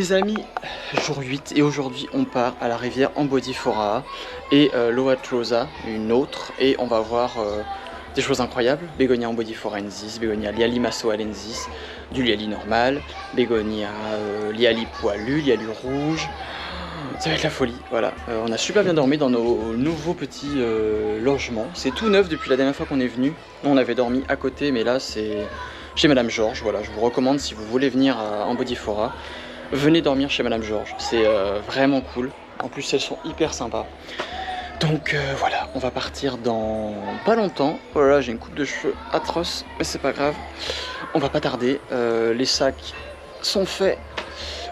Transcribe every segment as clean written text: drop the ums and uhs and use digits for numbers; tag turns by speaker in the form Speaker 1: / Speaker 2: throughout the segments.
Speaker 1: les amis, jour 8 et aujourd'hui on part à la rivière Ambodiforaa et Loatrosa, une autre, et on va voir des choses incroyables. Bégonia ambodiforaensis, Bégonia liali-massoalensis, du liali normal, Bégonia liali poilu, liali rouge. Ça va être la folie, voilà. On a super bien dormi dans nos nouveaux petits logements. C'est tout neuf depuis la dernière fois qu'on est venu. On avait dormi à côté, mais là c'est chez Madame Georges. Voilà, je vous recommande si vous voulez venir à Ambodiforaa, venez dormir chez Madame Georges. C'est vraiment cool. En plus, elles sont hyper sympas. Donc voilà, on va partir dans pas longtemps. Oh là là, j'ai une coupe de cheveux atroce, mais c'est pas grave. On va pas tarder. Les sacs sont faits.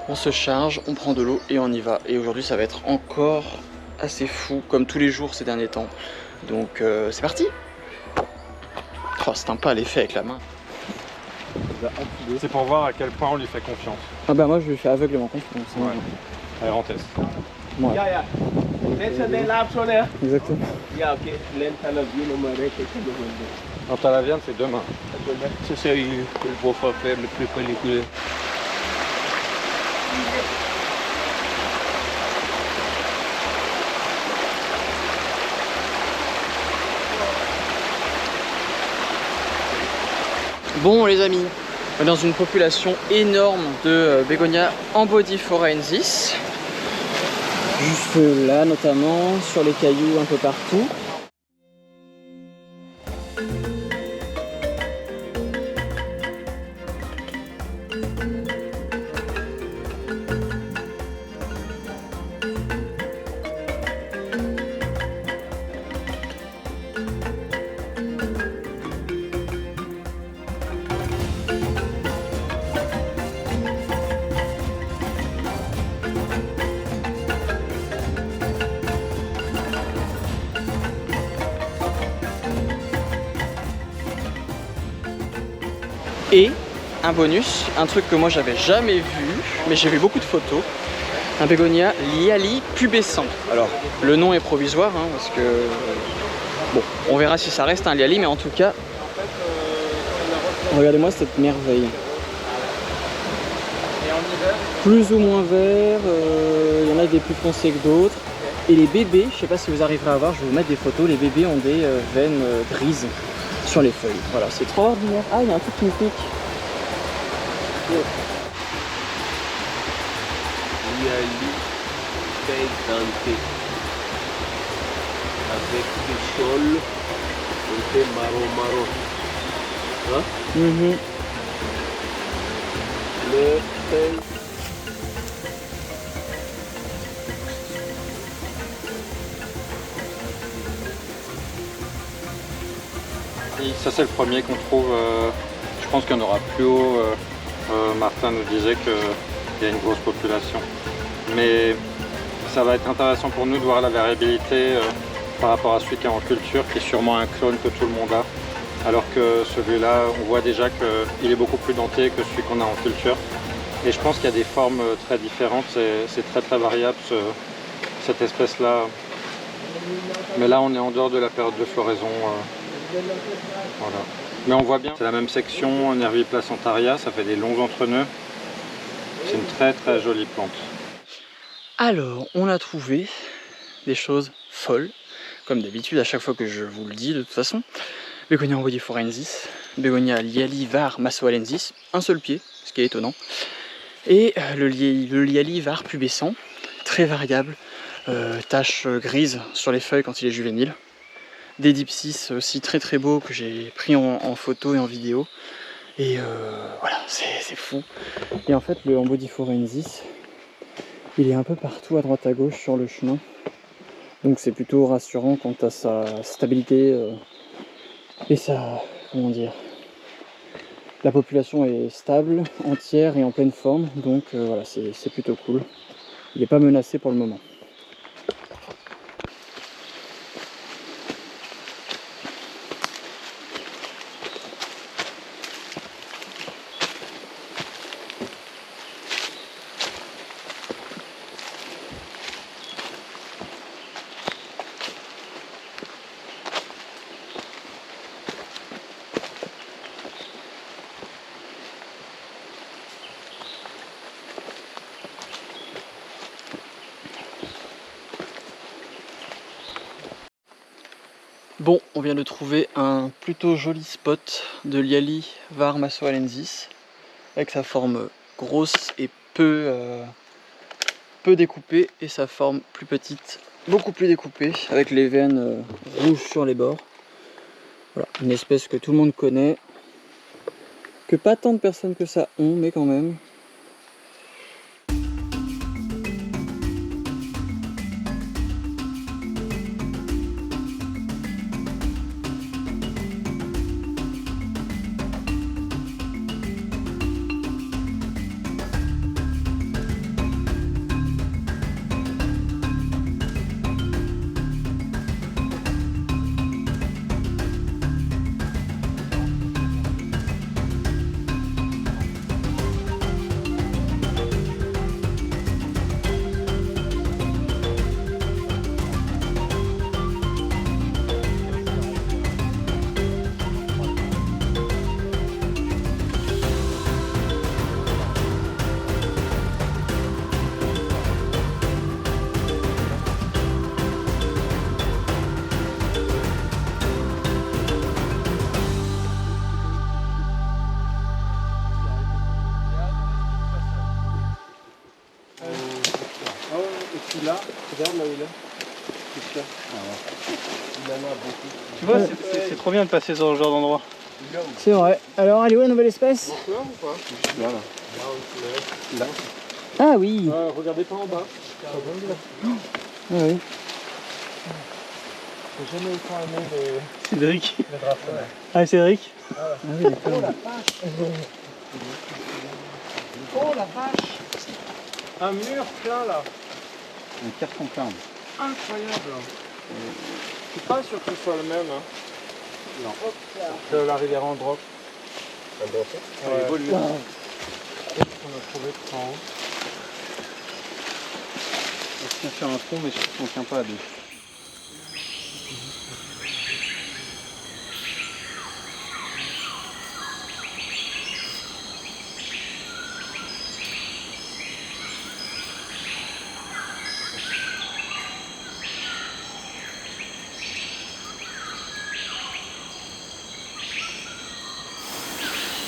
Speaker 1: On se charge, on prend de l'eau et on y va. Et aujourd'hui ça va être encore assez fou, comme tous les jours ces derniers temps. Donc c'est parti. Oh, c'est un pas à l'effet avec la main.
Speaker 2: C'est pour voir à quel point on lui fait confiance.
Speaker 1: Ah bah moi je lui fais aveuglément confiance.
Speaker 2: Ouais. Allez, on teste.
Speaker 1: Ouais. Exactement.
Speaker 2: Quand à la viande, c'est demain.
Speaker 1: Bon les amis, on est dans une population énorme de Bégonia ambodiforaensis. Juste là notamment, sur les cailloux un peu partout. Et un bonus, un truc que moi j'avais jamais vu, mais j'ai vu beaucoup de photos, un bégonia liali pubescent. Alors le nom est provisoire hein, parce que bon, on verra si ça reste un liali, mais en tout cas, regardez-moi cette merveille. Plus ou moins vert, il y en a des plus foncés que d'autres. Et les bébés, je sais pas si vous arriverez à voir, je vais vous mettre des photos, les bébés ont des veines grises sur les feuilles. Voilà, c'est trop ordinaire. Ah, il y a un truc qui me pique.
Speaker 3: Liali denté avec des sols côté marron. Hein? Les feuilles.
Speaker 2: Ça c'est le premier qu'on trouve. Je pense qu'il y en aura plus haut. Martin nous disait qu'il y a une grosse population. Mais ça va être intéressant pour nous de voir la variabilité par rapport à celui qui est en culture, qui est sûrement un clone que tout le monde a. Alors que celui-là, on voit déjà qu'il est beaucoup plus denté que celui qu'on a en culture. Et je pense qu'il y a des formes très différentes. C'est très variable cette espèce-là. Mais là, on est en dehors de la période de floraison. Voilà. Mais on voit bien, c'est la même section, Nervi placentaria, ça fait des longs entrenoeuds. C'est une très jolie plante.
Speaker 1: Alors, on a trouvé des choses folles, comme d'habitude à chaque fois que je vous le dis de toute façon. Bégonia ambodiforaensis, Bégonia liali var massoalensis, un seul pied, ce qui est étonnant. Et le liali var pubescent, très variable, taches grises sur les feuilles quand il est juvénile. Des dipsis aussi très beaux que j'ai pris en photo et en vidéo. Et voilà, c'est fou. Et en fait, le ambodiforaensis, il est un peu partout à droite à gauche sur le chemin. Donc c'est plutôt rassurant quant à sa stabilité et sa, comment dire, la population est stable, entière et en pleine forme. Donc voilà, c'est plutôt cool. Il n'est pas menacé pour le moment. Bon, on vient de trouver un plutôt joli spot de Liali var massoalensis avec sa forme grosse et peu découpée et sa forme plus petite, beaucoup plus découpée avec les veines rouges sur les bords. Voilà, une espèce que tout le monde connaît, que pas tant de personnes que ça ont, mais quand même.
Speaker 3: Là, regarde là où il est. C'est ça. Il en a beaucoup.
Speaker 2: Tu vois, c'est trop bien de passer sur ce genre d'endroit.
Speaker 1: C'est vrai. Alors, elle est où la nouvelle espèce?
Speaker 3: Là ou pas? Là, là. Là.
Speaker 1: Ah oui.
Speaker 3: Regardez pas en bas.
Speaker 1: Ah oui.
Speaker 3: J'ai jamais autant aimé
Speaker 2: Cédric.
Speaker 3: les drapeaux.
Speaker 2: Ah, Cédric.
Speaker 1: Ah oui, d'accord.
Speaker 3: Oh la vache! Oh la vache! Un mur plein là!
Speaker 2: Un carton plein.
Speaker 3: Incroyable! Je suis pas sûr que ce soit le même. Hein.
Speaker 2: Non.
Speaker 3: De la rivière Androc.
Speaker 2: Ouais.
Speaker 3: Il est beau lui. On a trouvé tout en haut.
Speaker 2: On tient sur un tronc, mais je ne tient pas à deux.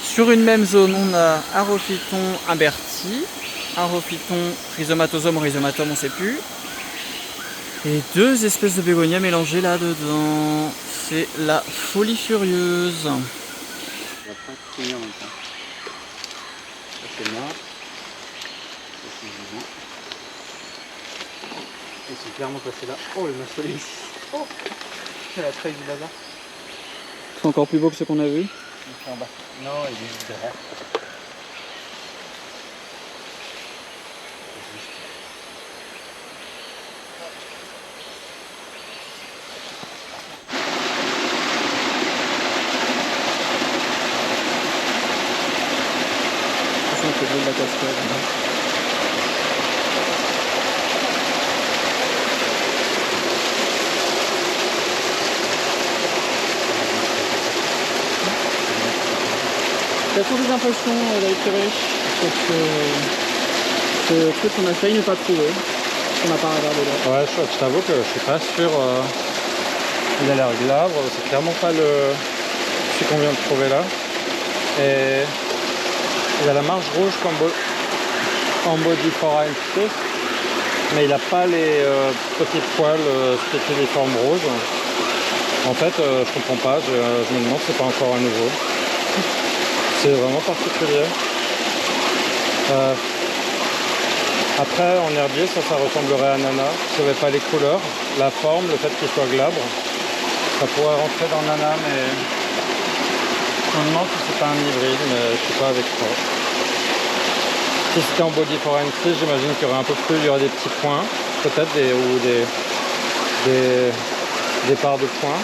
Speaker 1: Sur une même zone, on a Arophyton imberti, Arophyton rhizomatosome, rhizomatome, on ne sait plus. Et deux espèces de bégonias mélangées là-dedans. C'est la folie furieuse.
Speaker 2: On va pas finir en même temps. Ça c'est noir. Ça c'est vivant. Ils sont clairement passés là. Oh, le massolis.
Speaker 3: Oh! C'est la trace du bazar.
Speaker 1: C'est encore plus beau que ce qu'on a vu.
Speaker 3: En bas. Non, il est juste derrière.
Speaker 1: C'est le bleu de la cascade. Quelles sont tes impressions, David Perrich, sur ce truc qu'on a failli ne pas trouver, qu'on n'a pas regardé là?
Speaker 2: Ouais, je t'avoue que je suis pas sûr. Il a l'air glabre, c'est clairement pas celui qu'on vient de trouver là. Et il a la marge rouge comme en Bodyphora-ensis, mais il n'a pas les petits poils spéculiformes roses. En fait, je comprends pas, je me demande si c'est pas encore un nouveau. C'est vraiment particulier. Après, en herbier, ça ressemblerait à Nana. Je ne savais pas les couleurs, la forme, le fait qu'il soit glabre. Ça pourrait rentrer dans Nana, mais je me demande si c'est pas un hybride, mais je suis pas avec toi. Si c'était en Bodyphora-ensis, j'imagine qu'il y aurait un peu plus, il y aurait des petits points, peut-être, ou des parts de points.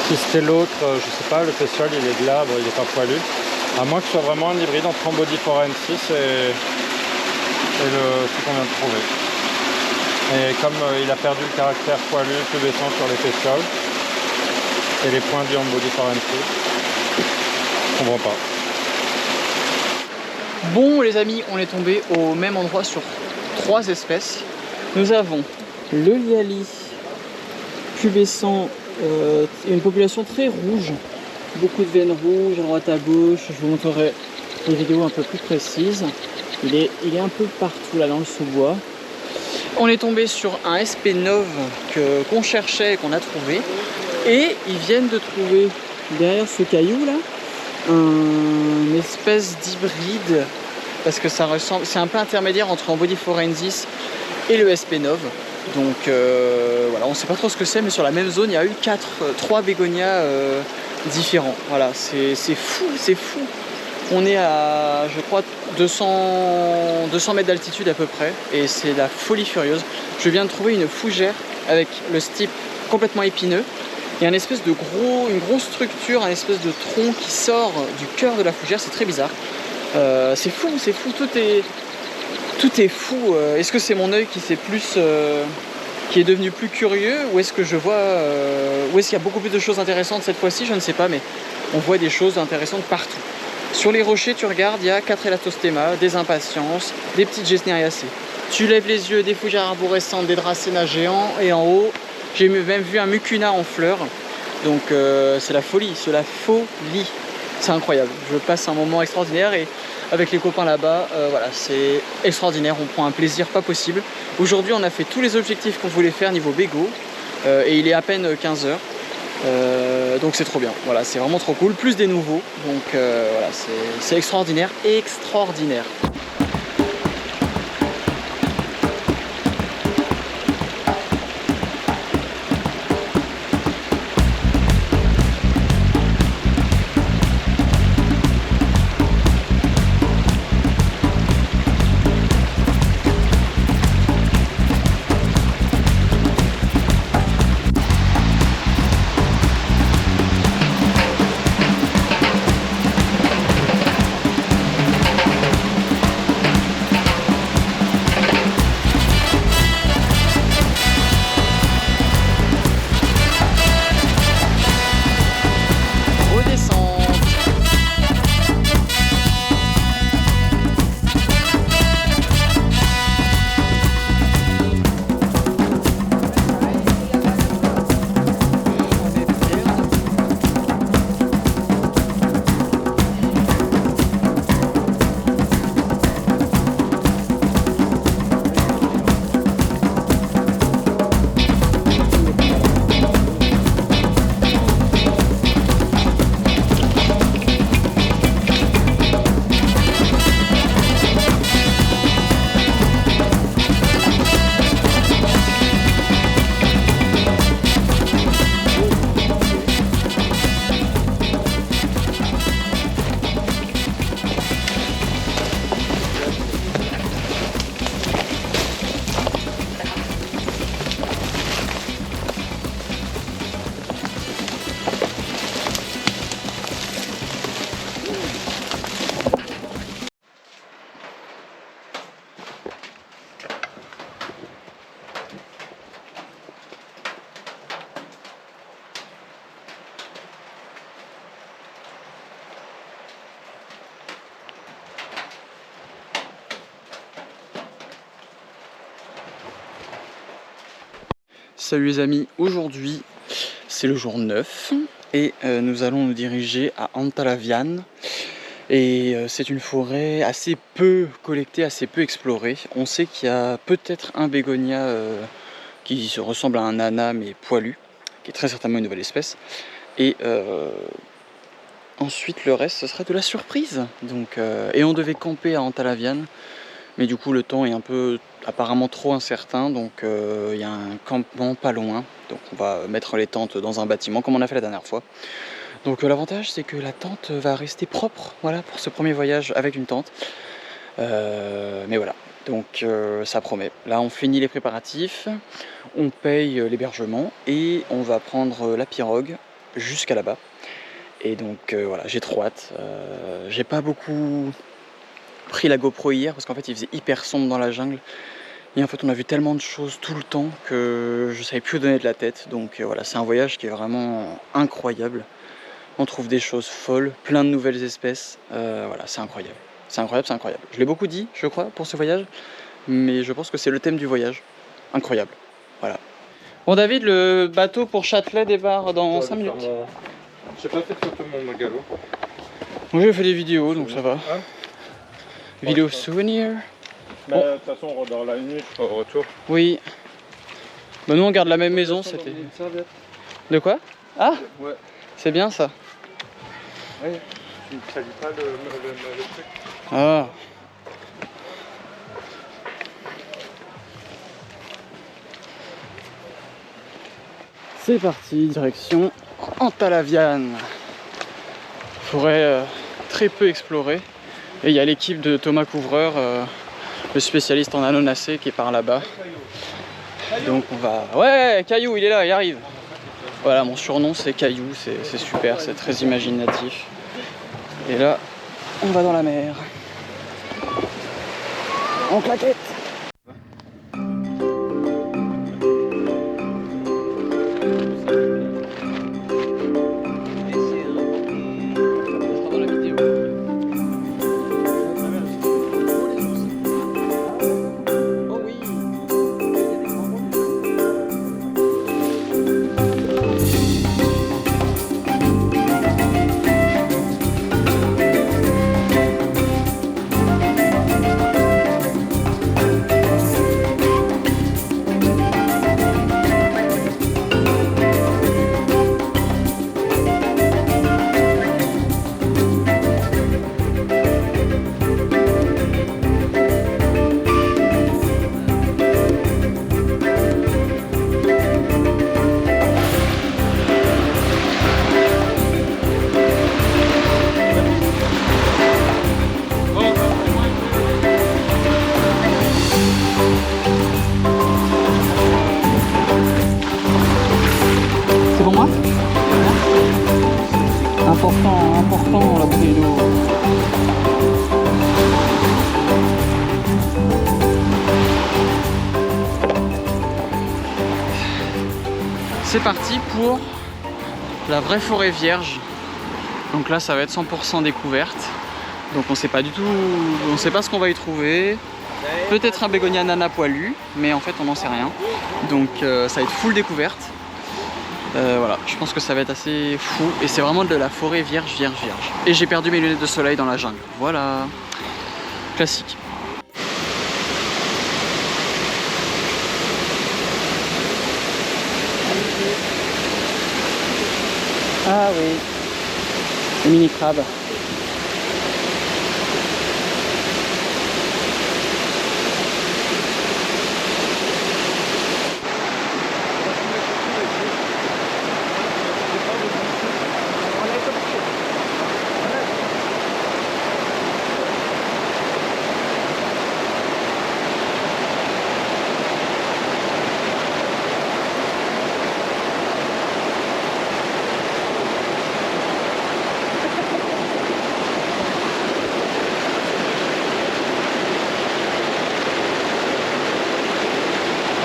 Speaker 2: Si c'était l'autre, je sais pas, le pétiole il est glabre, il est pas poilu. À moins que ce soit vraiment un hybride entre un Bodyphora-ensis et ce qu'on vient de trouver. Et comme il a perdu le caractère poilu, pubescent sur les pétioles, et les points du en Bodyphora-ensis, je comprends pas.
Speaker 1: Bon les amis, on est tombé au même endroit sur 3 espèces. Nous avons le Liali pubescent, une population très rouge, beaucoup de veines rouges à droite à gauche. Je vous montrerai des vidéos un peu plus précises. Il est un peu partout là dans le sous-bois. On est tombé sur un SP9 qu'on cherchait et qu'on a trouvé. Et ils viennent de trouver derrière ce caillou là une espèce d'hybride, parce que ça ressemble, c'est un peu intermédiaire entre Embody Forensis et le SP9. Donc voilà, on ne sait pas trop ce que c'est, mais sur la même zone il y a eu 3 bégonias différents. Voilà, c'est fou, c'est fou. On est à, je crois, 200 mètres d'altitude à peu près, et c'est la folie furieuse. Je viens de trouver une fougère avec le stipe complètement épineux. Il y a une espèce de une grosse structure, une espèce de tronc qui sort du cœur de la fougère, c'est très bizarre. C'est fou, tout est fou. Est-ce que c'est mon œil qui qui est devenu plus curieux, ou est-ce que je vois, ou est-ce qu'il y a beaucoup plus de choses intéressantes cette fois-ci? Je ne sais pas, mais on voit des choses intéressantes partout. Sur les rochers, tu regardes, il y a 4 Elatostema, des impatiences, des petites Gesneriacées. Tu lèves les yeux, des fougères arborescentes, des Dracena géants, et en haut, j'ai même vu un Mucuna en fleurs. Donc c'est la folie, c'est la folie. C'est incroyable. Je passe un moment extraordinaire, et avec les copains là-bas, voilà, c'est extraordinaire. On prend un plaisir pas possible. Aujourd'hui, on a fait tous les objectifs qu'on voulait faire niveau bégo, et il est à peine 15 h. Donc c'est trop bien, voilà, c'est vraiment trop cool, plus des nouveaux, donc voilà, c'est extraordinaire, extraordinaire. Salut les amis, aujourd'hui c'est le jour 9 et nous allons nous diriger à Antalavian, et c'est une forêt assez peu collectée, assez peu explorée. On sait qu'il y a peut-être un bégonia qui se ressemble à un nana mais poilu, qui est très certainement une nouvelle espèce, et ensuite le reste ce serait de la surprise. Donc, et on devait camper à Antalavian, mais du coup le temps est un peu apparemment trop incertain, donc il y a un campement pas loin, donc on va mettre les tentes dans un bâtiment comme on a fait la dernière fois. Donc l'avantage c'est que la tente va rester propre, voilà, pour ce premier voyage avec une tente, mais voilà, donc ça promet. Là on finit les préparatifs, on paye l'hébergement et on va prendre la pirogue jusqu'à là-bas, et donc voilà, j'ai trop hâte. J'ai pas beaucoup pris la GoPro hier parce qu'en fait il faisait hyper sombre dans la jungle, et en fait on a vu tellement de choses tout le temps que je savais plus où donner de la tête. Donc voilà, c'est un voyage qui est vraiment incroyable. On trouve des choses folles, plein de nouvelles espèces, voilà, c'est incroyable. C'est incroyable, c'est incroyable. Je l'ai beaucoup dit, je crois, pour ce voyage, mais je pense que c'est le thème du voyage. Incroyable, voilà. Bon David, le bateau pour Châtelet débarque dans 5 minutes.
Speaker 2: J'ai pas fait de photo de mon galop.
Speaker 1: Moi j'ai fait des vidéos donc ça va.
Speaker 2: Hein?
Speaker 1: Vidéo souvenir.
Speaker 2: Bah, de toute façon, on dort la nuit, je serai au retour.
Speaker 1: Oui. Bah nous on garde la même maison, c'était... De quoi? Ah
Speaker 2: Ouais.
Speaker 1: C'est bien ça.
Speaker 2: Ouais. Tu ne salis pas le truc.
Speaker 1: Ah. C'est parti, direction Antalaviane. Forêt très peu explorée. Et il y a l'équipe de Thomas Couvreur, le spécialiste en anonacées, qui est par là-bas. Donc on va... Ouais, Caillou, il est là, il arrive. Voilà, mon surnom c'est Caillou, c'est super, c'est très imaginatif. Et là, on va dans la mer. En claquette. Important la bouteille d'eau. C'est parti pour la vraie forêt vierge. Donc là ça va être 100% découverte. Donc on sait pas du tout, on sait pas ce qu'on va y trouver. Peut-être un bégonia nana poilu, mais en fait on n'en sait rien. Donc ça va être full découverte. Voilà, je pense que ça va être assez fou et c'est vraiment de la forêt vierge. Et j'ai perdu mes lunettes de soleil dans la jungle. Voilà, classique. Ah oui, le mini crabe.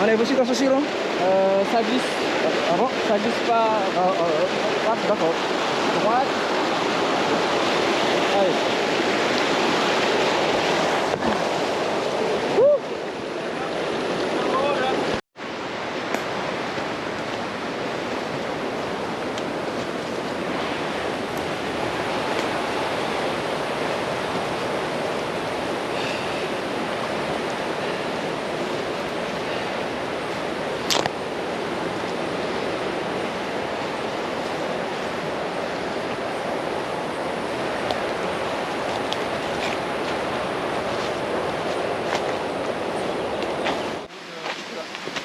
Speaker 3: Allez, vous suivez ceci là
Speaker 1: Ça glisse.
Speaker 3: Ah bon?
Speaker 1: Ça glisse pas.
Speaker 3: Ah, d'accord.
Speaker 1: Droite. Allez.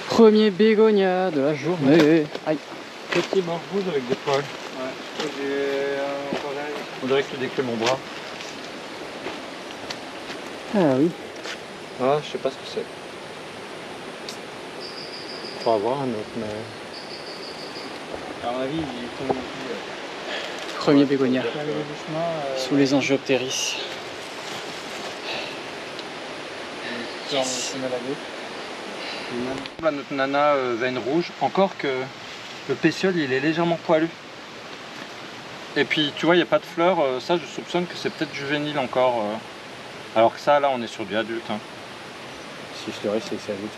Speaker 1: Premier bégonia de la journée. Aïe.
Speaker 2: Petit mort rouge avec des poils. Ouais. On dirait que tu décris mon bras.
Speaker 1: Ah oui.
Speaker 2: Ah, je sais pas ce que c'est. Faut avoir un autre, mais...
Speaker 3: À mon avis, il faut...
Speaker 1: Premier bégonia. Sous les angioptéris.
Speaker 3: Yes.
Speaker 2: Là, notre nana veine rouge, encore que le pétiole il est légèrement poilu. Et puis tu vois, il n'y a pas de fleurs, ça je soupçonne que c'est peut-être juvénile encore. Alors que ça, là on est sur du adulte. Hein.
Speaker 3: Si je te reste, c'est que c'est adulte.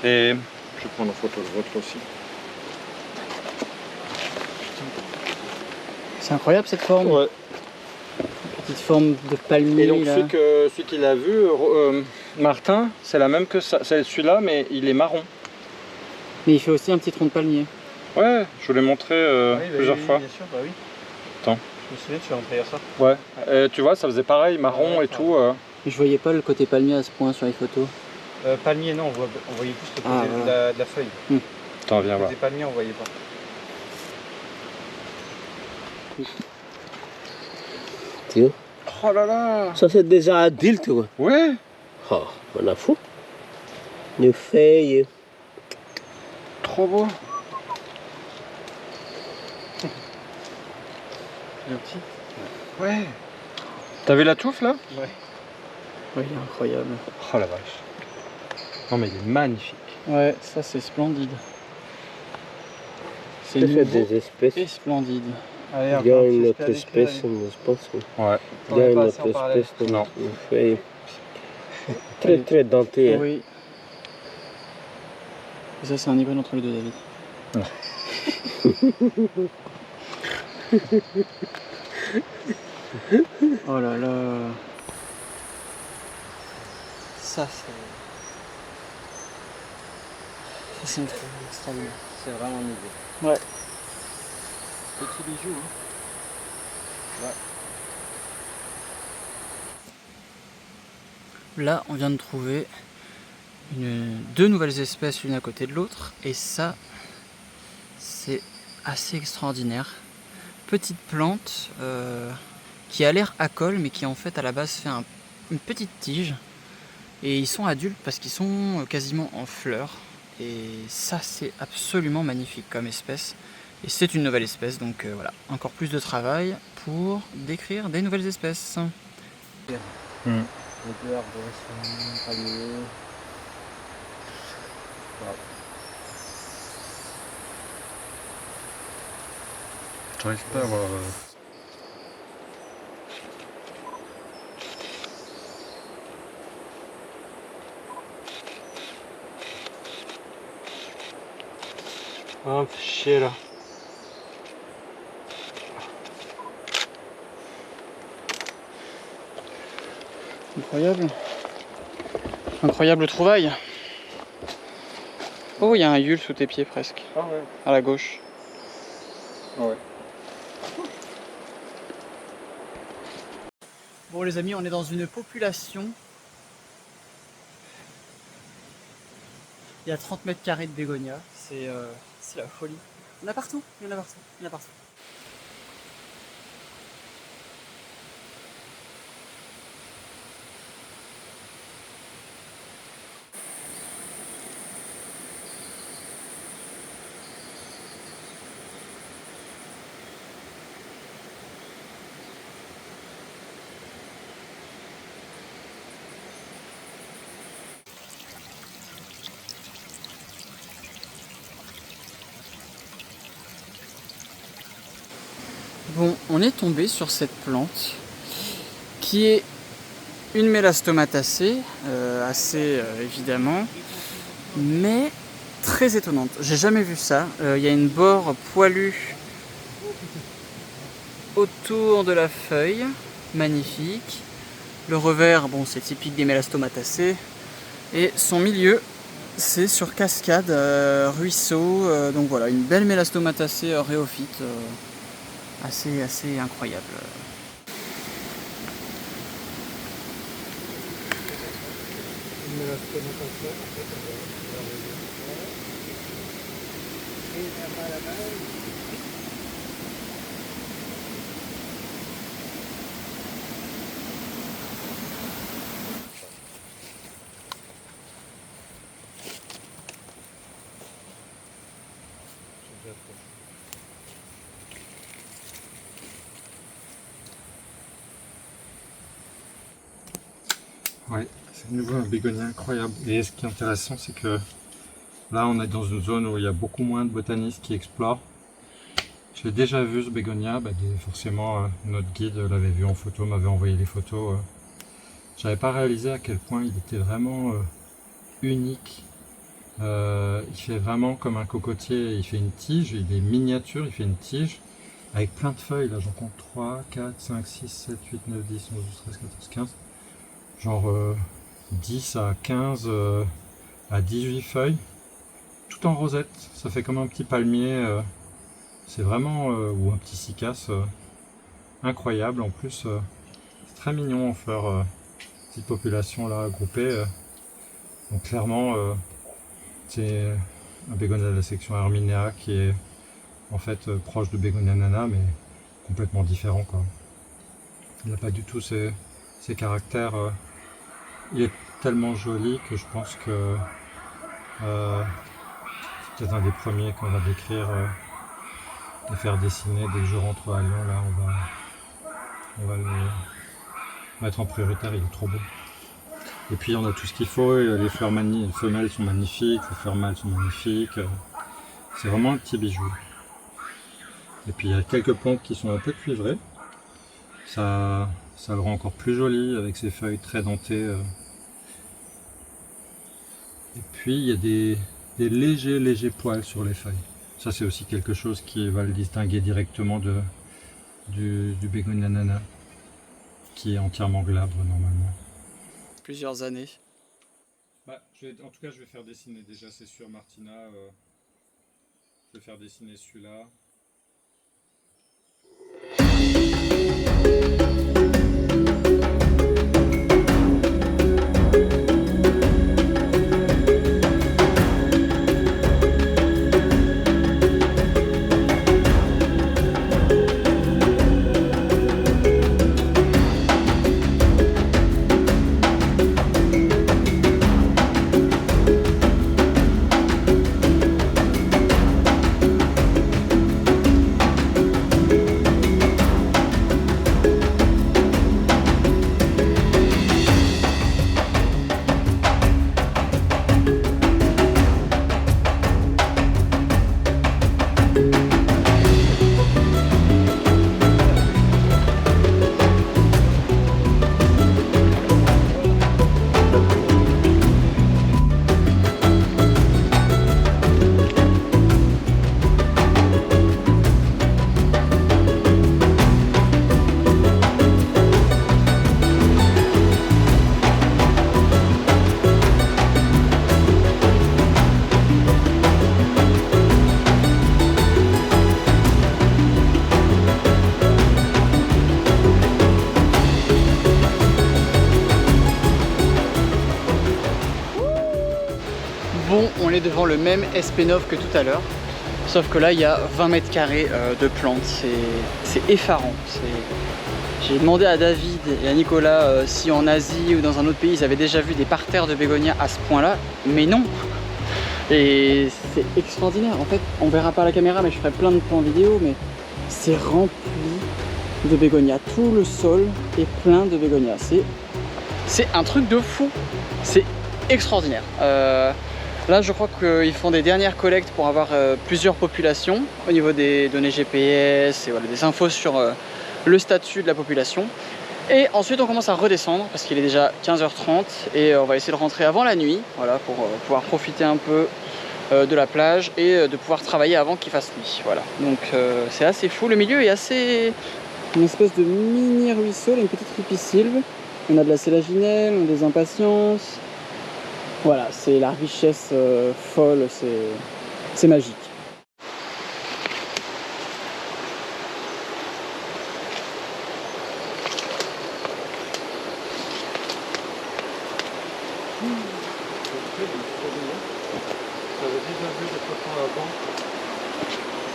Speaker 2: Et je vais prendre en photo le vôtre aussi.
Speaker 1: C'est incroyable cette forme.
Speaker 2: Ouais.
Speaker 1: Petite forme de palmier.
Speaker 2: Et donc
Speaker 1: là.
Speaker 2: celui qu'il a vu, Martin, c'est la même que ça. C'est celui-là, mais il est marron.
Speaker 1: Mais il fait aussi un petit tronc de palmier.
Speaker 2: Ouais, je vous l'ai montré plusieurs fois.
Speaker 3: Bien sûr, bah oui.
Speaker 2: Attends.
Speaker 3: Je me souviens, tu as rentré hier soir.
Speaker 2: Ouais. Et tu vois, ça faisait pareil, marron et tout.
Speaker 1: Mais je voyais pas le côté palmier à ce point sur les photos.
Speaker 3: Palmier, non, on voyait juste le côté
Speaker 1: Ah, voilà.
Speaker 3: de la feuille.
Speaker 2: Attends, viens
Speaker 3: Le
Speaker 2: voir.
Speaker 3: côté palmier, on voyait pas.
Speaker 4: Tu vois?
Speaker 2: Oh là là.
Speaker 4: Ça c'est déjà adulte quoi.
Speaker 2: Ouais.
Speaker 4: Oh, on a fou. Les feuilles.
Speaker 2: Trop beau.
Speaker 3: Il est petit.
Speaker 2: Ouais. T'as vu la touffe là?
Speaker 3: Ouais.
Speaker 1: Ouais, il est incroyable.
Speaker 2: Oh la vache. Non mais il est magnifique.
Speaker 1: Ouais, ça c'est splendide. C'est
Speaker 4: C'est
Speaker 1: nouveau
Speaker 4: des espèces.
Speaker 1: et splendide.
Speaker 3: Allez,
Speaker 4: Il y a
Speaker 3: encore un
Speaker 4: une
Speaker 3: petit
Speaker 4: autre
Speaker 3: espèce
Speaker 4: espèce, je pense.
Speaker 2: Ouais.
Speaker 4: Il y a une
Speaker 3: pas
Speaker 4: autre
Speaker 3: assez en parallèle.
Speaker 4: espèce de
Speaker 2: Non.
Speaker 4: feuille. Très très dentée. hein.
Speaker 1: Oui. Et ça c'est un hybride entre les deux, David. Oh là là. Ça c'est une trouvaille extraordinaire.
Speaker 4: C'est vraiment nouveau.
Speaker 1: Ouais.
Speaker 4: Petit bijou. Hein.
Speaker 1: Là, on vient de trouver deux nouvelles espèces l'une à côté de l'autre. Et ça, c'est assez extraordinaire. Petite plante qui a l'air acole, mais qui en fait à la base fait une petite tige. Et ils sont adultes parce qu'ils sont quasiment en fleurs. Et ça, c'est absolument magnifique comme espèce. Et c'est une nouvelle espèce, donc voilà, encore plus de travail pour décrire des nouvelles espèces.
Speaker 4: Les deux arborescents, palmiers.
Speaker 2: J'arrive pas à voir.
Speaker 3: Ah, fais chier là.
Speaker 1: Incroyable. Incroyable trouvaille. Oh, il y a un Yule sous tes pieds presque,
Speaker 2: Ah ouais.
Speaker 1: à la gauche.
Speaker 2: Ouais.
Speaker 1: Bon les amis, on est dans une population. Il y a 30 mètres carrés de bégonias. C'est la folie. Il y en a partout, il y en a partout, il y en a partout. Bon, on est tombé sur cette plante qui est une mélastomatacée, assez évidemment, mais très étonnante. J'ai jamais vu ça. Il y a une bore poilue autour de la feuille, magnifique. Le revers, bon, c'est typique des mélastomatacées. Et son milieu, c'est sur cascade, ruisseau. Donc voilà, une belle mélastomatacée rhéophyte. Assez incroyable.
Speaker 2: Ouais, c'est de nouveau un bégonia incroyable. Et ce qui est intéressant, c'est que là, on est dans une zone où il y a beaucoup moins de botanistes qui explorent. J'ai déjà vu ce bégonia, forcément notre guide l'avait vu en photo, m'avait envoyé les photos. J'avais pas réalisé à quel point il était vraiment unique Il fait vraiment comme un cocotier, il fait une tige, il est miniature, il fait une tige avec plein de feuilles, là j'en compte 3, 4, 5, 6, 7, 8, 9, 10, 11, 12, 13, 14, 15, genre 10 à 15 à 18 feuilles, tout en rosette, ça fait comme un petit palmier, c'est vraiment, ou un petit cycas, incroyable, en plus c'est très mignon en fleurs, petite population là groupée, donc clairement c'est un bégonia de la section Herminea qui est en fait proche de Bégonia nana mais complètement différent quoi. Il n'a pas du tout ces caractères. Il est tellement joli que je pense que c'est peut-être un des premiers qu'on va décrire et faire dessiner dès que je rentre à Lyon. Là on va le mettre en prioritaire, il est trop beau. Et puis on a tout ce qu'il faut, les fleurs femelles sont magnifiques, les fleurs mâles sont magnifiques. C'est vraiment un petit bijou. Et puis il y a quelques plantes qui sont un peu cuivrées. Ça le rend encore plus joli avec ses feuilles très dentées. Et puis il y a des légers poils sur les feuilles. Ça c'est aussi quelque chose qui va le distinguer directement du bégonia nana, qui est entièrement glabre normalement.
Speaker 1: Plusieurs années.
Speaker 2: En tout cas je vais faire dessiner déjà, c'est sûr, Martina. Je vais faire dessiner celui-là.
Speaker 1: Bon, on est devant le même SP9 que tout à l'heure, sauf que là il y a 20 mètres carrés de plantes, c'est effarant. J'ai demandé à David et à Nicolas si en Asie ou dans un autre pays ils avaient déjà vu des parterres de bégonias à ce point là, mais non. Et c'est extraordinaire, en fait on verra pas à la caméra mais je ferai plein de plans vidéo, mais c'est rempli de bégonias, tout le sol est plein de bégonias, c'est un truc de fou, c'est extraordinaire. Là je crois qu'ils font des dernières collectes pour avoir plusieurs populations au niveau des données GPS et voilà, des infos sur le statut de la population. Et ensuite on commence à redescendre parce qu'il est déjà 15h30 et on va essayer de rentrer avant la nuit, voilà, pour pouvoir profiter un peu de la plage et de pouvoir travailler avant qu'il fasse nuit. Voilà. Donc c'est assez fou, le milieu est assez... une espèce de mini ruisseau, là, une petite ripisylve. On a de la sélaginelle, on a des impatiences. Voilà, c'est la richesse folle, c'est magique.
Speaker 2: J'avais déjà vu des photos avant,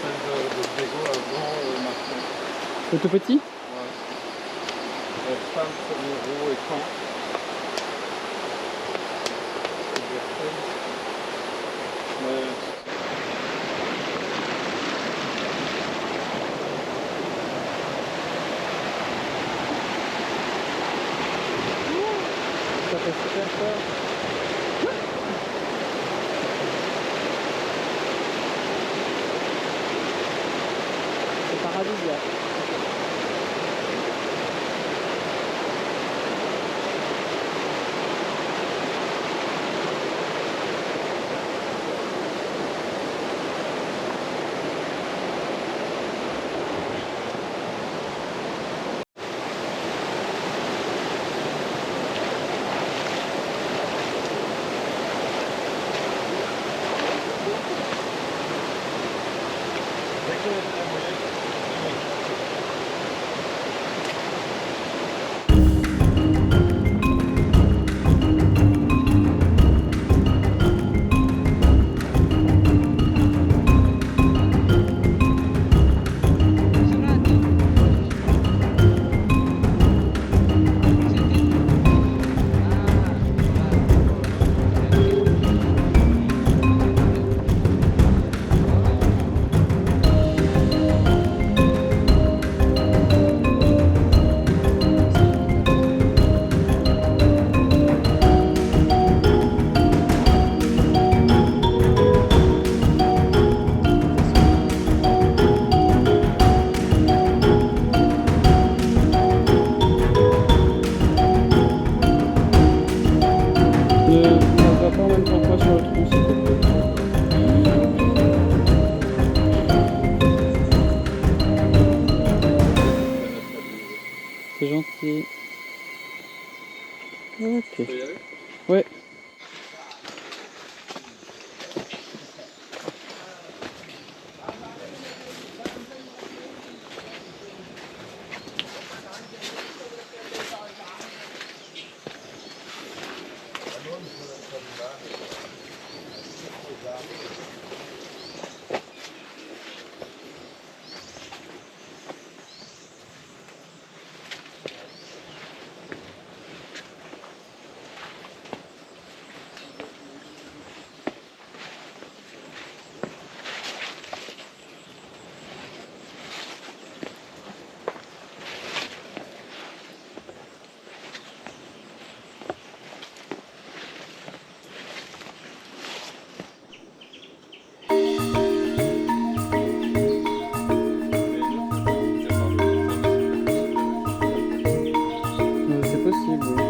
Speaker 2: celle de Bégo avant Martin.
Speaker 1: C'est tout petit?
Speaker 2: Ouais. Femme, premier roux et camp.
Speaker 1: Ça fait super fort. C'est paradisiaque. C'est gentil. Ok.
Speaker 2: y aller?
Speaker 1: Ouais. C'est possible, oui.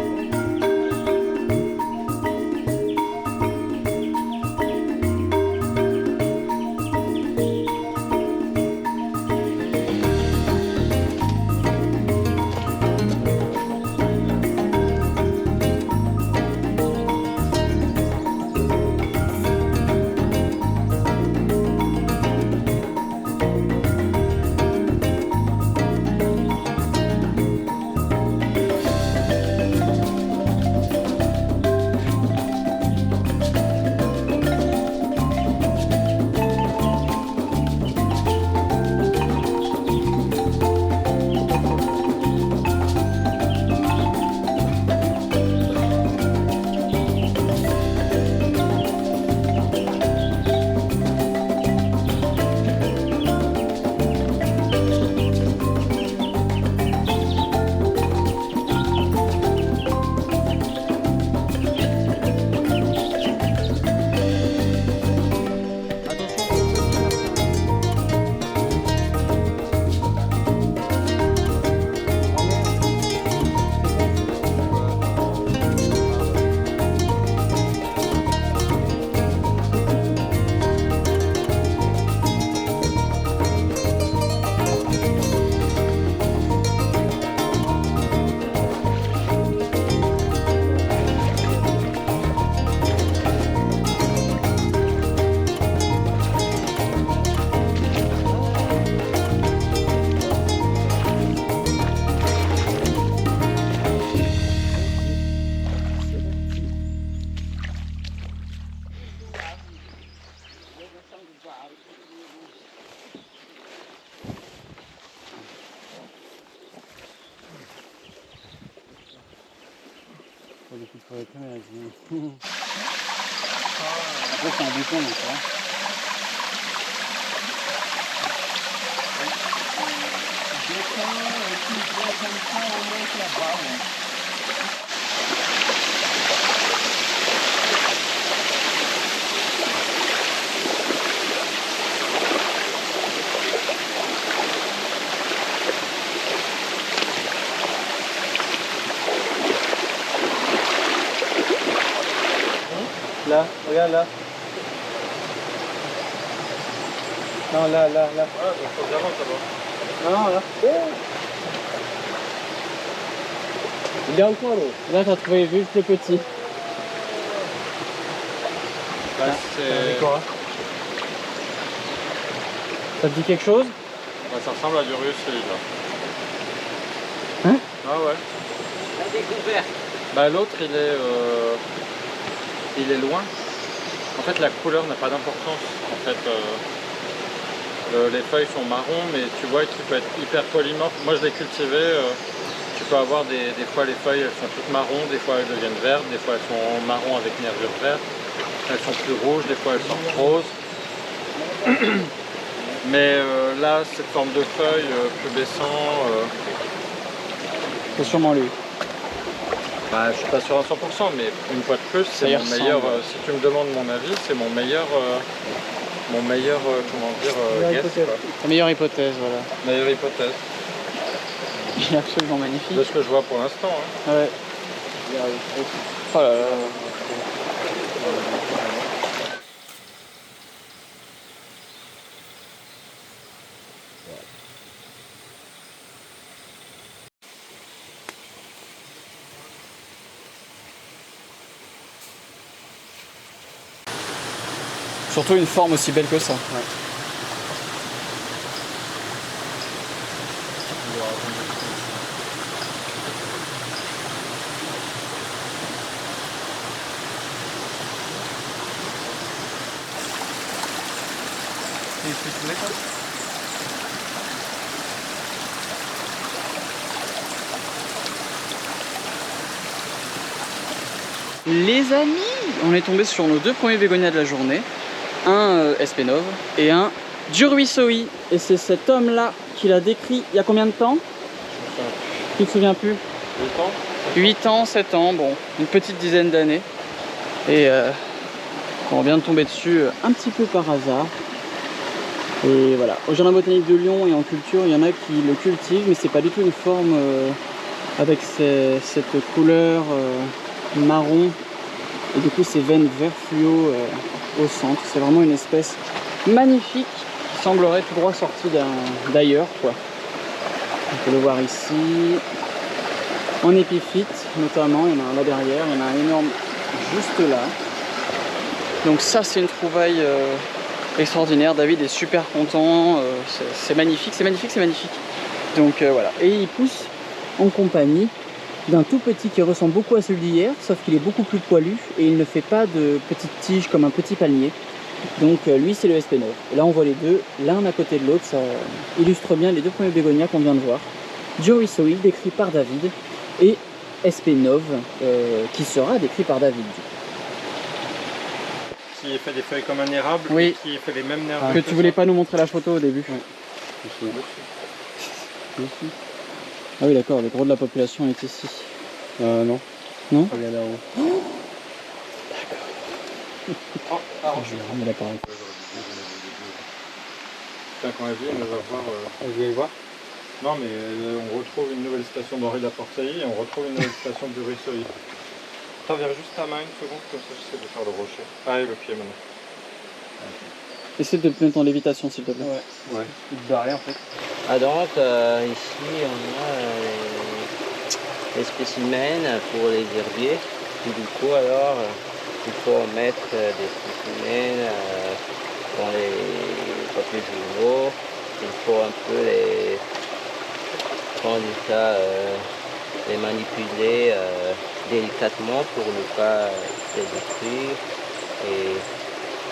Speaker 3: Après, c'est un bouton, donc, hein. Là, regarde là. Non, là.
Speaker 2: Ouais, faut que j'avance d'abord.
Speaker 3: Non, là.
Speaker 1: Il est encore haut. Là, t'as trouvé juste le petit.
Speaker 2: Bah, c'est...
Speaker 3: quoi?
Speaker 1: Ça te dit quelque chose?
Speaker 2: Ouais, ça ressemble à du ruisseau là.
Speaker 1: Hein?
Speaker 2: Ah ouais.
Speaker 4: La découverte.
Speaker 2: Bah l'autre il est loin. En fait la couleur n'a pas d'importance. En fait les feuilles sont marron mais tu vois qu'il peut être hyper polymorphe. Moi je l'ai cultivé, tu peux avoir des fois les feuilles elles sont toutes marron, des fois elles deviennent vertes, des fois elles sont marron avec nervures vertes, elles sont plus rouges, des fois elles sont roses. Mais là cette forme de feuille pubescent,
Speaker 1: C'est sûrement lui.
Speaker 2: bah, je suis pas sûr à 100%, mais une fois de plus,
Speaker 1: Ça
Speaker 2: c'est
Speaker 1: y
Speaker 2: mon
Speaker 1: ressemble.
Speaker 2: meilleur. Si tu me demandes mon avis, c'est mon meilleur, comment dire, guess, quoi.
Speaker 1: Ta meilleure hypothèse, voilà.
Speaker 2: Meilleure hypothèse.
Speaker 1: Il est absolument magnifique.
Speaker 2: De ce que je vois pour l'instant. Hein.
Speaker 1: Ouais. Oh là là. Surtout une forme aussi belle que ça. Ouais. Les amis, on est tombé sur nos deux premiers bégonias de la journée. Un Espenov et un Duruisoi. Et c'est cet homme-là qui l'a décrit il y a combien de temps? Tu te souviens plus?
Speaker 2: 8 ans
Speaker 1: 8 ans, 7 ans, bon, une petite dizaine d'années. Et on vient de tomber dessus un petit peu par hasard. Et voilà, au Jardin botanique de Lyon et en culture, il y en a qui le cultivent, mais c'est pas du tout une forme avec cette couleur marron et du coup ces veines vert fluo au centre. C'est vraiment une espèce magnifique qui semblerait tout droit sortie d'ailleurs, quoi. On peut le voir ici, en épiphyte notamment, il y en a un là derrière, il y en a un énorme juste là. Donc ça c'est une trouvaille extraordinaire. David est super content, c'est magnifique, c'est magnifique, c'est magnifique. Donc voilà, et il pousse en compagnie d'un tout petit qui ressemble beaucoup à celui d'hier, sauf qu'il est beaucoup plus poilu et il ne fait pas de petites tiges comme un petit palmier. Donc lui c'est le Espenov. Et là on voit les deux, l'un à côté de l'autre, ça illustre bien les deux premiers bégonias qu'on vient de voir. Duruisoi décrit par David et Espenov qui sera décrit par David.
Speaker 2: Qui fait des feuilles comme un érable,
Speaker 1: Oui.
Speaker 2: et qui fait les mêmes nerfs.
Speaker 1: Que tu voulais pas nous montrer la photo au début.
Speaker 3: Ouais.
Speaker 1: Ah oui d'accord, le gros de la population est ici.
Speaker 3: Non.
Speaker 1: Non?
Speaker 3: Regarde là-haut. Je vais ramener l'appareil.
Speaker 2: Tiens, quand elle vient, on va voir.
Speaker 3: Vous allez voir?
Speaker 2: Non, mais on retrouve une nouvelle station d'Henri Laportailly et on retrouve une nouvelle station du Ruisseau. Reviens juste ta main une seconde, comme ça j'essaie de faire le rocher. Ah, et le pied maintenant.
Speaker 1: Essaie de te mettre en lévitation s'il te plaît.
Speaker 2: Ouais.
Speaker 3: Petite barrière en fait.
Speaker 4: Ah donc ici on a les spécimens pour les herbiers. Du coup alors il faut mettre des spécimens dans les papiers journaux. Il faut un peu les manipuler délicatement pour ne pas les détruire et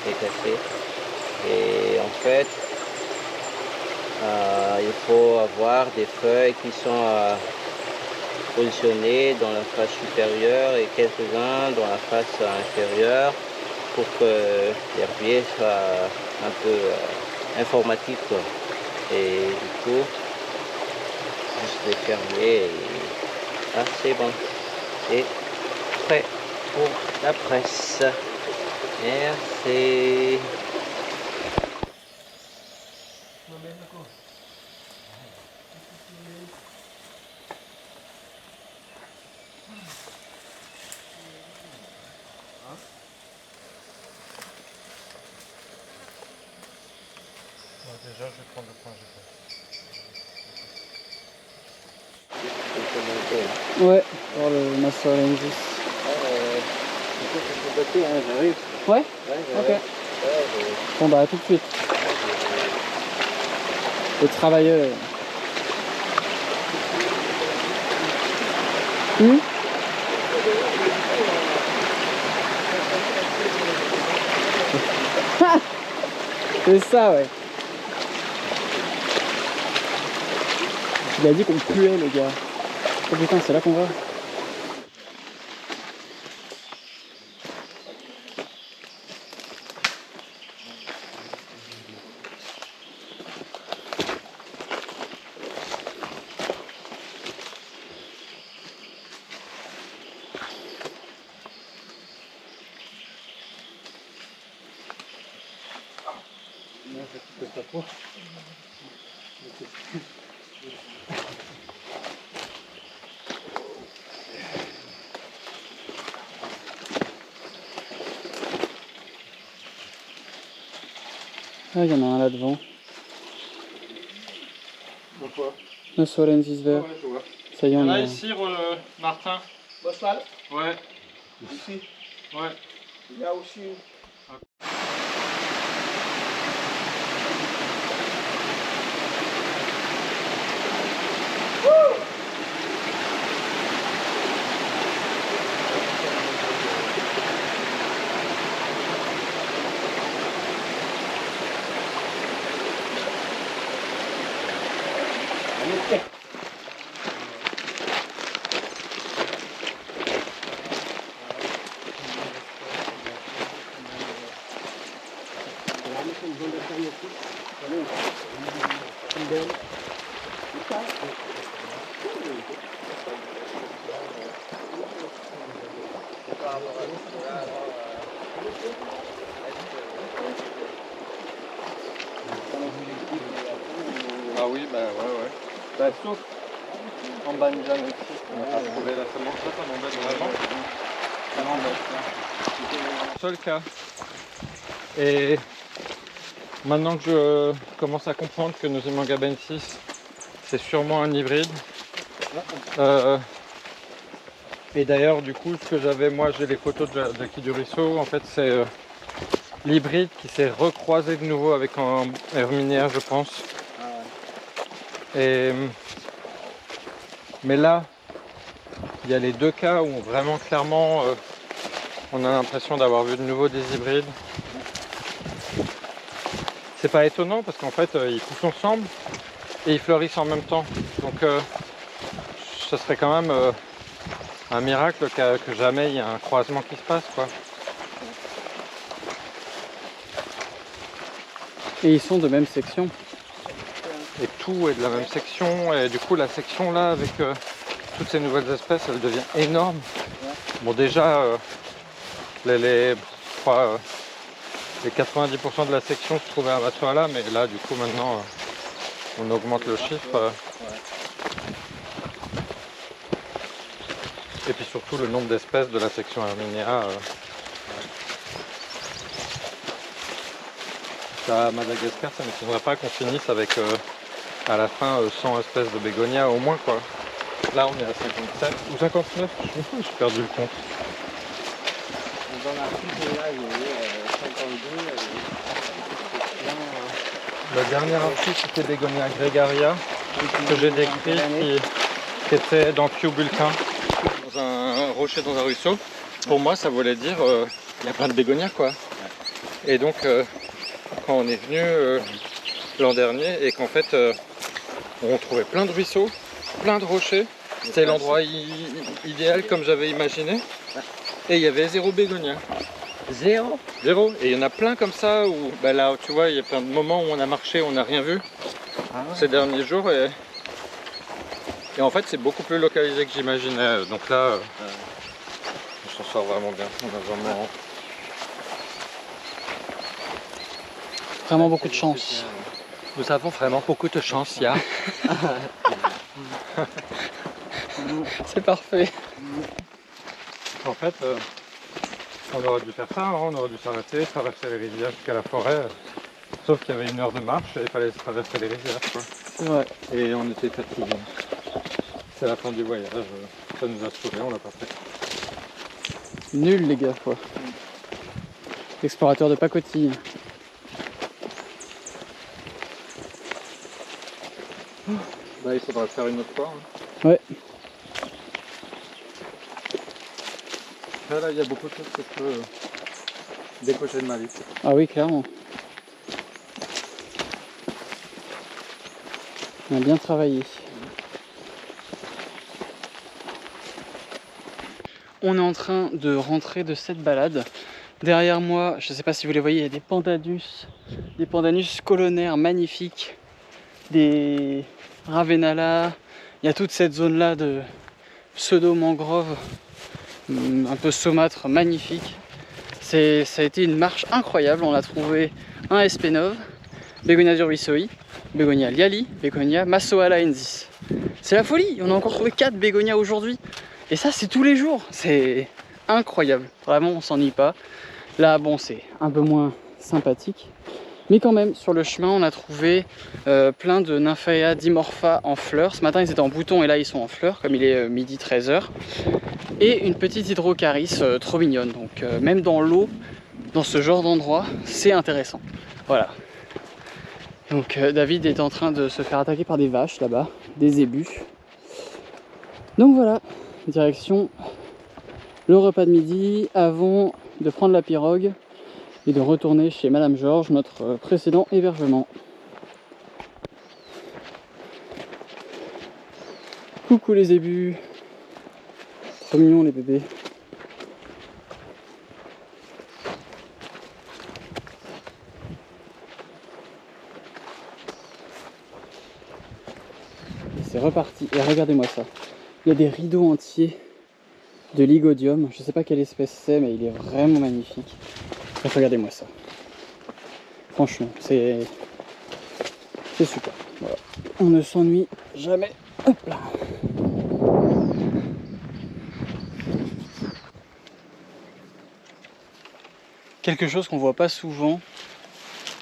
Speaker 4: les casser. Et en fait, il faut avoir des feuilles qui sont positionnées dans la face supérieure et quelques-uns dans la face inférieure pour que l'herbier soit un peu informatif, quoi. Et du coup, juste les fermer et ah, c'est bon. Et prêt pour la presse. Merci.
Speaker 2: Déjà, je vais prendre le point GPS.
Speaker 1: Ouais, pour le Master Lenses.
Speaker 3: J'arrive.
Speaker 1: Ouais?
Speaker 4: Ouais,
Speaker 1: Ok. Bon bah à tout de suite. Les travailleurs. C'est ça, ouais. Il a dit qu'on puait, le gars. Oh putain, c'est là qu'on va. Ah, il y en a un là devant.
Speaker 2: Pourquoi?
Speaker 1: Le Solens Isver.
Speaker 2: Ouais, je vois.
Speaker 1: Ça y est, on
Speaker 2: Là,
Speaker 1: est.
Speaker 2: ici, Martin.
Speaker 3: Boswal,
Speaker 2: Ouais,
Speaker 3: ici,
Speaker 2: ouais.
Speaker 3: il y a aussi.
Speaker 2: Ah oui, bah ouais. Bah sauf en Banjan aussi, on n'a pas trouvé la semence, ça m'embête vraiment. Ça m'embête. Seul cas. Et maintenant que je commence à comprendre que Nosema gabensis, c'est sûrement un hybride. Et d'ailleurs, du coup, ce que j'avais, moi j'ai les photos de Jackie du Ruisseau, en fait c'est l'hybride qui s'est recroisé de nouveau avec un Herminia, je pense. Et, mais là, il y a les deux cas où vraiment clairement on a l'impression d'avoir vu de nouveau des hybrides. C'est pas étonnant parce qu'en fait ils poussent ensemble et ils fleurissent en même temps. Donc ce serait quand même un miracle que jamais il y a un croisement qui se passe, quoi.
Speaker 1: Et ils sont de même section.
Speaker 2: Et tout est de la même section et du coup la section là avec toutes ces nouvelles espèces elle devient énorme. Bon déjà les 90% de la section se trouvait à Matsuala, mais là du coup maintenant on augmente le chiffre. Et puis surtout le nombre d'espèces de la section Herminia. À Madagascar, ça ne m'étonnerait pas qu'on finisse avec à la fin 100 espèces de bégonia au moins, quoi. Là on est à 57 ou 59, j'ai perdu le compte.
Speaker 4: Dans l'article là, il y avait 52.
Speaker 2: Le dernier article c'était Bégonia gregaria que j'ai décrit qui était dans Kew Bulletin, dans un rocher dans un ruisseau. Pour moi ça voulait dire il y a plein de bégonias, quoi. Et donc quand on est venu l'an dernier et qu'en fait on trouvait plein de ruisseaux, plein de rochers, c'était l'endroit idéal comme j'avais imaginé, et il y avait 0 bégonia.
Speaker 4: Zéro.
Speaker 2: Et il y en a plein comme ça où bah là tu vois il y a plein de moments où on a marché, on n'a rien vu ces derniers jours, et en fait c'est beaucoup plus localisé que j'imaginais. Donc là on s'en sort vraiment bien. On a
Speaker 1: Vraiment beaucoup de chance.
Speaker 2: Nous avons vraiment beaucoup de chance, Ya.
Speaker 1: C'est parfait.
Speaker 2: En fait, on aurait dû faire ça, hein. On aurait dû s'arrêter, traverser les rivières jusqu'à la forêt. Sauf qu'il y avait 1 heure de marche et il fallait traverser les rivières, quoi.
Speaker 1: C'est vrai.
Speaker 2: Et on était fatigués. C'est la fin du voyage, ça nous a sauvés, on l'a pas fait.
Speaker 1: Nul les gars, quoi. Explorateur de pacotille.
Speaker 2: Bah, il faudra le faire une autre fois. Hein.
Speaker 1: Ouais.
Speaker 2: Là, il y a beaucoup de choses que je peux décocher de ma liste.
Speaker 1: Ah oui, clairement. On a bien travaillé. On est en train de rentrer de cette balade. Derrière moi, je ne sais pas si vous les voyez, il y a des pandanus colonnaires magnifiques, des ravenala. Il y a toute cette zone-là de pseudo-mangrove, un peu saumâtre, magnifique. Ça a été une marche incroyable. On a trouvé un Espenov, Begonia Durbisoi, Begonia Liali, Begonia Massoalaensis. C'est la folie, on a encore trouvé 4 bégonias aujourd'hui. Et ça, c'est tous les jours, c'est incroyable. Vraiment, on s'ennuie pas. Là, bon, c'est un peu moins sympathique. Mais quand même, sur le chemin, on a trouvé plein de Nymphaea dimorpha en fleurs. Ce matin, ils étaient en bouton et là, ils sont en fleurs, comme il est midi 13h. Et une petite hydrocharis trop mignonne. Donc, même dans l'eau, dans ce genre d'endroit, c'est intéressant. Voilà. Donc, David est en train de se faire attaquer par des vaches là-bas, des zébus. Donc voilà, direction le repas de midi avant de prendre la pirogue et de retourner chez Madame Georges, notre précédent hébergement. Coucou les zébus, trop mignons les bébés. C'est reparti, et regardez-moi ça. Il y a des rideaux entiers de Lygodium. Je sais pas quelle espèce c'est, mais il est vraiment magnifique. Bref, regardez-moi ça. Franchement, c'est super. Voilà. On ne s'ennuie jamais. Hop là. Quelque chose qu'on voit pas souvent,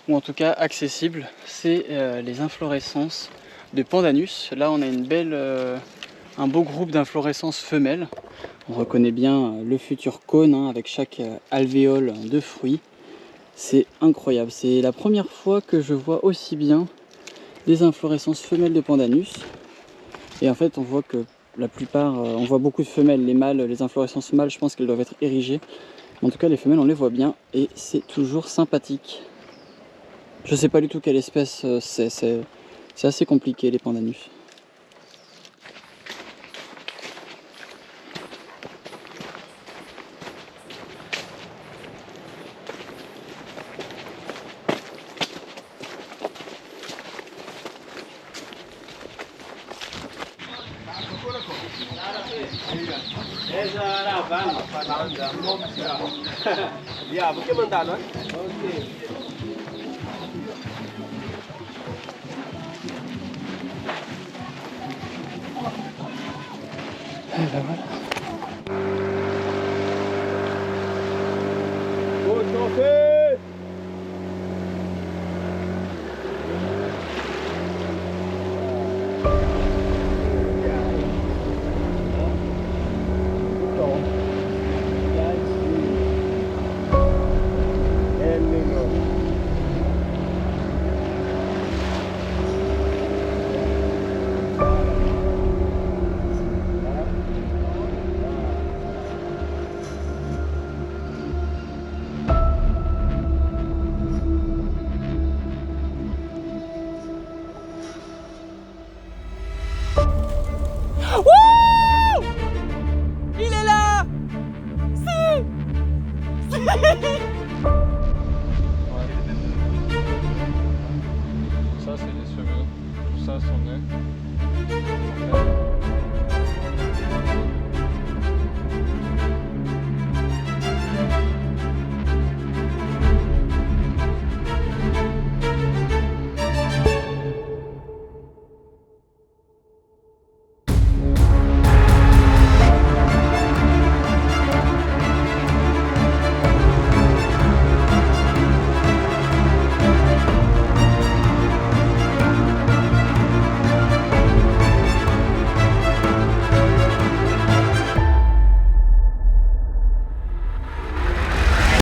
Speaker 1: ou en tout cas accessible, c'est les inflorescences de pandanus. Là, on a un beau groupe d'inflorescences femelles. On reconnaît bien le futur cône hein, avec chaque alvéole de fruits. C'est incroyable. C'est la première fois que je vois aussi bien des inflorescences femelles de pandanus. Et en fait, on voit que la plupart, on voit beaucoup de femelles. Les mâles, les inflorescences mâles, je pense qu'elles doivent être érigées. En tout cas, les femelles, on les voit bien et c'est toujours sympathique. Je sais pas du tout quelle espèce c'est assez compliqué les pandanus. Et ben voilà.
Speaker 2: Ça, c'est les semis. Tout ça, c'en est.